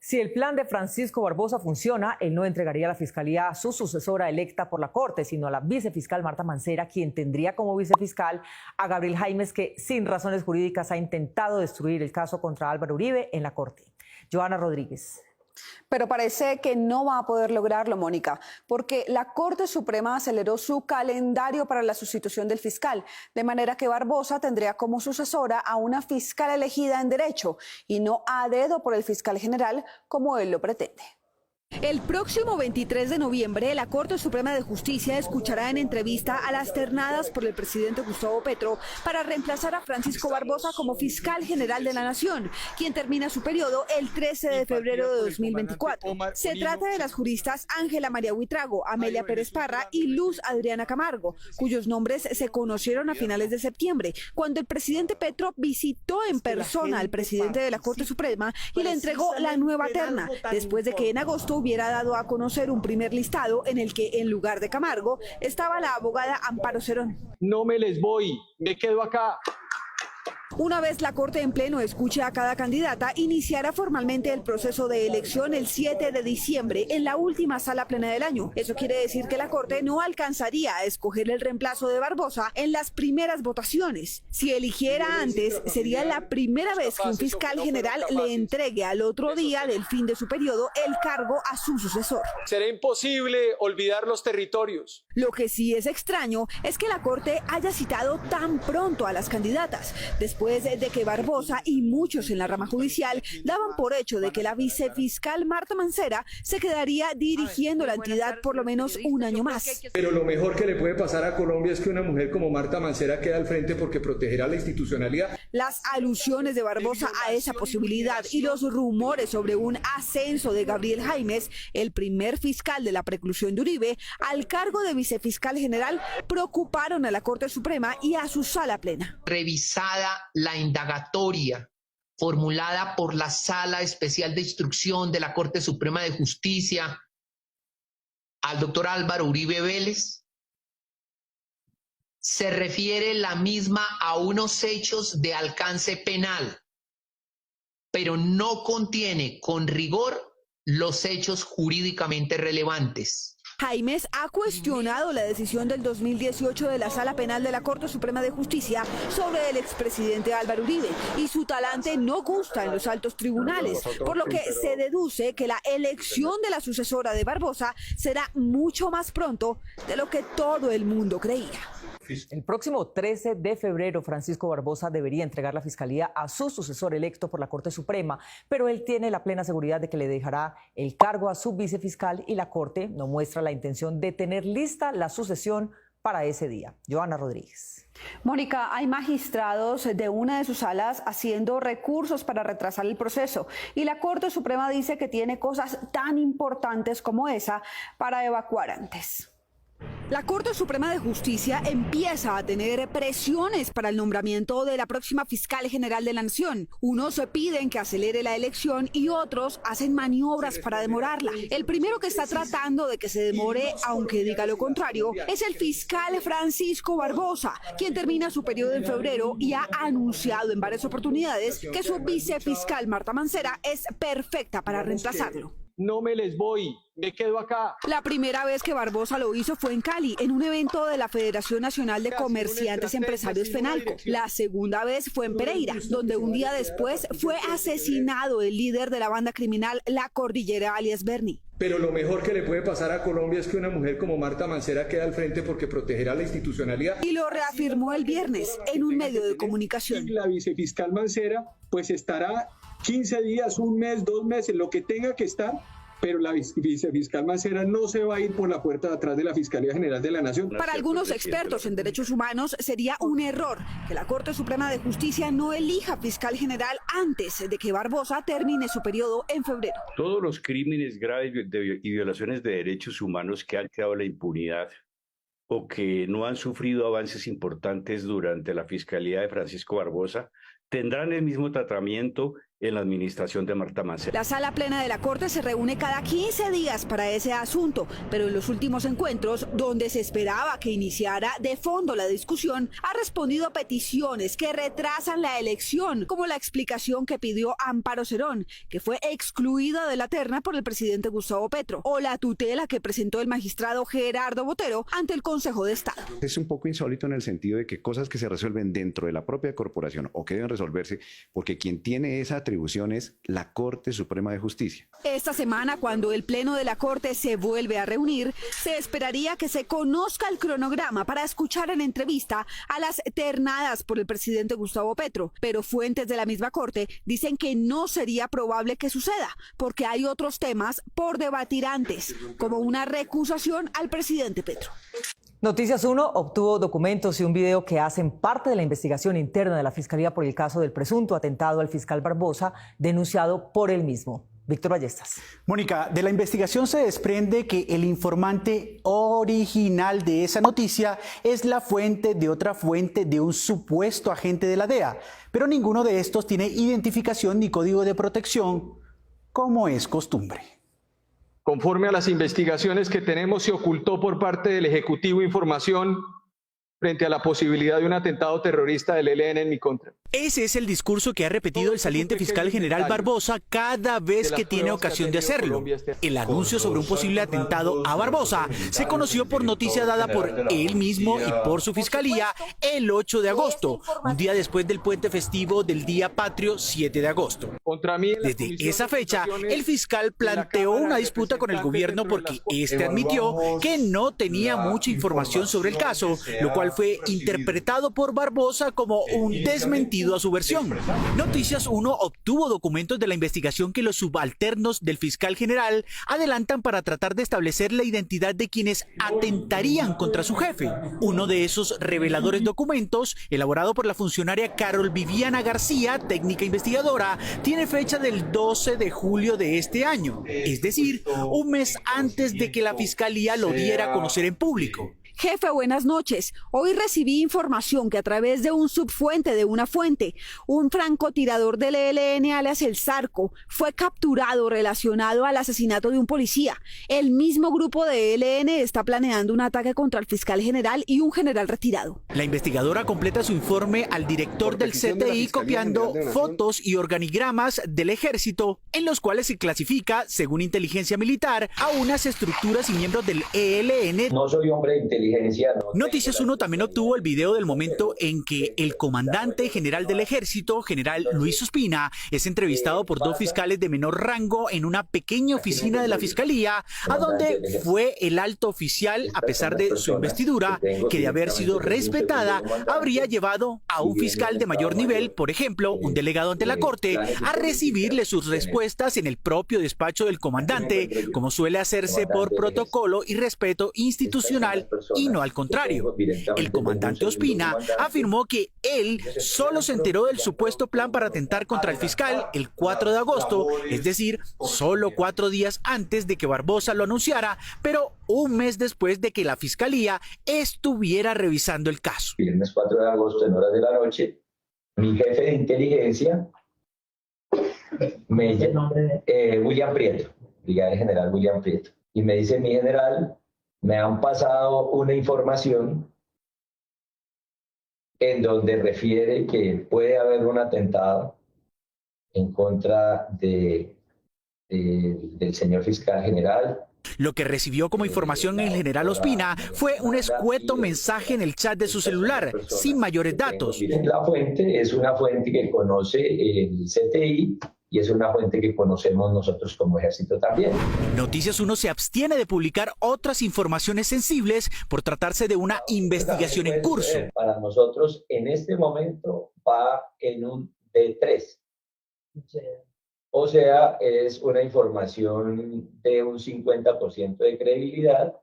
Si el plan de Francisco Barbosa funciona, él no entregaría la fiscalía a su sucesora electa por la Corte, sino a la vicefiscal Marta Mancera, quien tendría como vicefiscal a Gabriel Jaimes, que sin razones jurídicas ha intentado destruir el caso contra Álvaro Uribe en la Corte. Joana Rodríguez. Pero parece que no va a poder lograrlo, Mónica, porque la Corte Suprema aceleró su calendario para la sustitución del fiscal, de manera que Barbosa tendría como sucesora a una fiscal elegida en derecho y no a dedo por el fiscal general como él lo pretende. El próximo 23 de noviembre, la Corte Suprema de Justicia escuchará en entrevista a las ternadas por el presidente Gustavo Petro para reemplazar a Francisco Barbosa como fiscal general de la Nación, quien termina su periodo el 13 de febrero de 2024. Se trata de las juristas Ángela María Buitrago, Amelia Pérez Parra y Luz Adriana Camargo, cuyos nombres se conocieron a finales de septiembre, cuando el presidente Petro visitó en persona al presidente de la Corte Suprema y le entregó la nueva terna, después de que en agosto hubiera dado a conocer un primer listado en el que, en lugar de Camargo, estaba la abogada Amparo Cerón. No me les voy, me quedo acá. Una vez la Corte en pleno escuche a cada candidata, iniciará formalmente el proceso de elección el 7 de diciembre en la última sala plena del año. Eso quiere decir que la Corte no alcanzaría a escoger el reemplazo de Barbosa en las primeras votaciones. Si eligiera antes, sería la primera vez que un fiscal general le entregue al otro día del fin de su periodo el cargo a su sucesor. Será imposible olvidar los territorios. Lo que sí es extraño es que la Corte haya citado tan pronto a las candidatas, después de que Barbosa y muchos en la rama judicial daban por hecho de que la vicefiscal Marta Mancera se quedaría dirigiendo la entidad por lo menos un año más. Pero lo mejor que le puede pasar a Colombia es que una mujer como Marta Mancera quede al frente porque protegerá la institucionalidad. Las alusiones de Barbosa a esa posibilidad y los rumores sobre un ascenso de Gabriel Jaimes, el primer fiscal de la preclusión de Uribe, al cargo de vicefiscal general, preocuparon a la Corte Suprema y a su sala plena. Revisada la indagatoria formulada por la Sala Especial de Instrucción de la Corte Suprema de Justicia al doctor Álvaro Uribe Vélez, se refiere la misma a unos hechos de alcance penal, pero no contiene con rigor los hechos jurídicamente relevantes. Jaimes ha cuestionado la decisión del 2018 de la Sala Penal de la Corte Suprema de Justicia sobre el expresidente Álvaro Uribe y su talante no gusta en los altos tribunales, por lo que se deduce que la elección de la sucesora de Barbosa será mucho más pronto de lo que todo el mundo creía. El próximo 13 de febrero, Francisco Barbosa debería entregar la fiscalía a su sucesor electo por la Corte Suprema, pero él tiene la plena seguridad de que le dejará el cargo a su vicefiscal y la Corte no muestra la intención de tener lista la sucesión para ese día. Joana Rodríguez. Mónica, hay magistrados de una de sus salas haciendo recursos para retrasar el proceso y la Corte Suprema dice que tiene cosas tan importantes como esa para evacuar antes. La Corte Suprema de Justicia empieza a tener presiones para el nombramiento de la próxima fiscal general de la Nación. Unos piden que acelere la elección y otros hacen maniobras para demorarla. El primero que está tratando de que se demore, aunque diga lo contrario, es el fiscal Francisco Barbosa, quien termina su periodo en febrero y ha anunciado en varias oportunidades que su vicefiscal Marta Mancera es perfecta para reemplazarlo. No me les voy, me quedo acá. La primera vez que Barbosa lo hizo fue en Cali, en un evento de la Federación Nacional de Comerciantes Empresarios FENALCO. La segunda vez fue en Pereira, donde un día después fue asesinado el líder de la banda criminal La Cordillera, alias Bernie. Pero lo mejor que le puede pasar a Colombia es que una mujer como Marta Mancera quede al frente porque protegerá la institucionalidad. Y lo reafirmó el viernes en un medio de comunicación. La vicefiscal Mancera pues estará 15 días, un mes, 2 meses, lo que tenga que estar, pero la vicefiscal Mancera no se va a ir por la puerta de atrás de la Fiscalía General de la Nación. Para algunos expertos en derechos humanos sería un error que la Corte Suprema de Justicia no elija fiscal general antes de que Barbosa termine su periodo en febrero. Todos los crímenes graves y violaciones de derechos humanos que han quedado en la impunidad o que no han sufrido avances importantes durante la fiscalía de Francisco Barbosa tendrán el mismo tratamiento en la administración de Marta Mancera. La sala plena de la Corte se reúne cada 15 días para ese asunto, pero en los últimos encuentros, donde se esperaba que iniciara de fondo la discusión, ha respondido a peticiones que retrasan la elección, como la explicación que pidió Amparo Cerón, que fue excluida de la terna por el presidente Gustavo Petro, o la tutela que presentó el magistrado Gerardo Botero ante el Consejo de Estado. Es un poco insólito en el sentido de que cosas que se resuelven dentro de la propia corporación o que deben resolverse, porque quien tiene esa atribución es la Corte Suprema de Justicia. Esta semana, cuando el Pleno de la Corte se vuelve a reunir, se esperaría que se conozca el cronograma para escuchar en entrevista a las ternadas por el presidente Gustavo Petro, pero fuentes de la misma Corte dicen que no sería probable que suceda, porque hay otros temas por debatir antes, como una recusación al presidente Petro. Noticias 1 obtuvo documentos y un video que hacen parte de la investigación interna de la Fiscalía por el caso del presunto atentado al fiscal Barbosa, denunciado por él mismo. Víctor Ballestas. Mónica, de la investigación se desprende que el informante original de esa noticia es la fuente de otra fuente de un supuesto agente de la DEA, pero ninguno de estos tiene identificación ni código de protección, como es costumbre. Conforme a las investigaciones que tenemos, se ocultó por parte del Ejecutivo información frente a la posibilidad de un atentado terrorista del ELN en mi contra. Ese es el discurso que ha repetido el saliente fiscal general Barbosa cada vez que tiene ocasión de hacerlo. El anuncio sobre un posible atentado a Barbosa se conoció por noticia dada por él mismo y por su fiscalía el 8 de agosto, un día después del puente festivo del Día Patrio 7 de agosto. Desde esa fecha, el fiscal planteó una disputa con el gobierno porque este admitió que no tenía mucha información sobre el caso, lo cual fue interpretado por Barbosa como un desmentido a su versión. Noticias 1 obtuvo documentos de la investigación que los subalternos del fiscal general adelantan para tratar de establecer la identidad de quienes atentarían contra su jefe. Uno de esos reveladores documentos, elaborado por la funcionaria Carol Viviana García, técnica investigadora, tiene fecha del 12 de julio de este año, es decir, un mes antes de que la fiscalía lo diera a conocer en público. Jefe, buenas noches. Hoy recibí información que a través de un subfuente de una fuente, un francotirador del ELN alias El Zarco fue capturado relacionado al asesinato de un policía. El mismo grupo de ELN está planeando un ataque contra el fiscal general y un general retirado. La investigadora completa su informe al director del CTI copiando fotos y organigramas del ejército en los cuales se clasifica, según inteligencia militar, a unas estructuras y miembros del ELN. No soy hombre de inteligencia. Noticias 1 también obtuvo el video del momento en que el comandante general del ejército, general Luis Ospina, es entrevistado por dos fiscales de menor rango en una pequeña oficina de la fiscalía, a donde fue el alto oficial, a pesar de su investidura, que de haber sido respetada, habría llevado a un fiscal de mayor nivel, por ejemplo, un delegado ante la corte, a recibirle sus respuestas en el propio despacho del comandante, como suele hacerse por protocolo y respeto institucional, y no al contrario. El comandante Ospina afirmó que él solo se enteró del supuesto plan para atentar contra el fiscal el 4 de agosto, es decir, solo 4 días antes de que Barbosa lo anunciara, pero un mes después de que la fiscalía estuviera revisando el caso. Viernes 4 de agosto en horas de la noche, mi jefe de inteligencia, William Prieto, brigadier general William Prieto, y me dice: mi general, me han pasado una información en donde refiere que puede haber un atentado en contra del señor fiscal general. Lo que recibió como información el general Ospina fue un escueto mensaje en el chat de su celular, sin mayores datos. La fuente es una fuente que conoce el CTI y es una fuente que conocemos nosotros como ejército también. Noticias 1 se abstiene de publicar otras informaciones sensibles por tratarse de una investigación en curso. Para nosotros en este momento va en un D3. O sea, es una información de un 50% de credibilidad